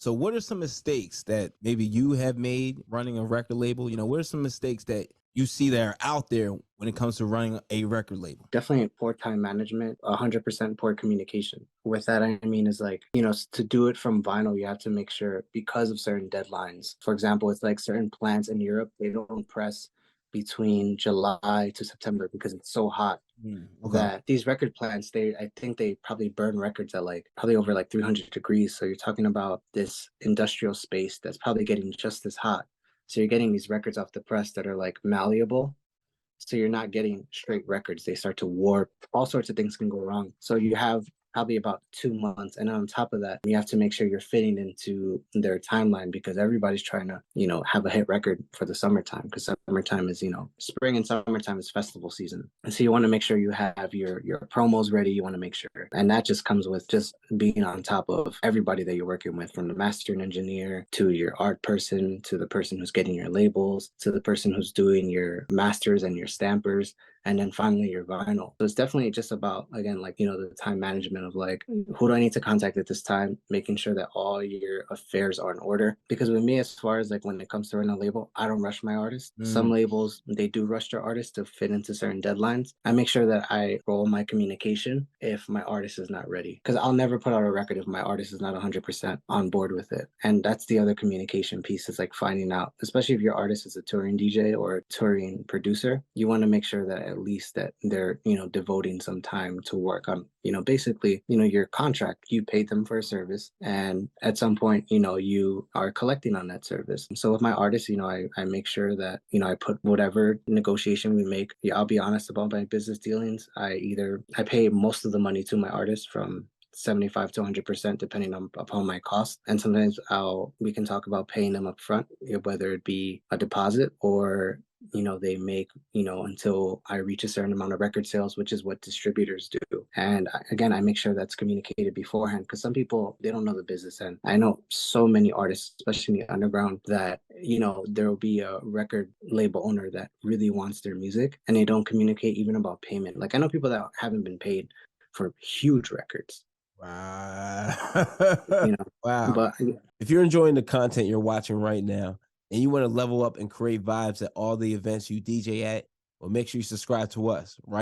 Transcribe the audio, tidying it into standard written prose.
So what are some mistakes that maybe you have made running a record label? What are some mistakes that you see that are out there when it comes to running a record label? Definitely poor time management, 100% poor communication. With that, I mean, is like, to do it from vinyl, you have to make sure because of certain deadlines. For example, it's like certain plants in Europe, they don't press between July to September because it's so hot Okay. that these record plants, I think they probably burn records at like probably over like 300 degrees. So you're talking about this industrial space that's probably getting just as hot. So you're getting these records off the press that are like malleable, so you're not getting straight records. They start to warp. All sorts of things can go wrong. So you have probably about 2 months. And on top of that, you have to make sure you're fitting into their timeline because everybody's trying to, have a hit record for the summertime because summertime is, spring and summertime is festival season. And so you want to make sure you have your promos ready. You want to make sure. And that just comes with just being on top of everybody that you're working with, from the mastering engineer to your art person, to the person who's getting your labels, to the person who's doing your masters and your stampers, and then finally your vinyl. So it's definitely just about, again, like, the time management of like, who do I need to contact at this time, making sure that all your affairs are in order. Because with me, as far as like when it comes to running a label, I don't rush my artists. Some labels, they do rush their artists to fit into certain deadlines. I make sure that I roll my communication if my artist is not ready, because I'll never put out a record if my artist is not 100% on board with it. And that's the other communication piece, is like finding out, especially if your artist is a touring DJ or a touring producer, you want to make sure that at least that they're, devoting some time to work on, basically, your contract. You paid them for a service, and at some point, you are collecting on that service. So with my artists, I make sure that, I put whatever negotiation we make. Yeah, I'll be honest about my business dealings. I pay most of the money to my artists, from 75 to 100% depending upon my cost. And sometimes we can talk about paying them up front, whether it be a deposit or they make, until I reach a certain amount of record sales, which is what distributors do. And again, I make sure that's communicated beforehand, because some people, they don't know the business. And I know so many artists, especially in the underground, that, there will be a record label owner that really wants their music and they don't communicate even about payment. Like, I know people that haven't been paid for huge records, Wow. you know, Wow. but If you're enjoying the content you're watching right now and you want to level up and create vibes at all the events you DJ at, well, make sure you subscribe to us right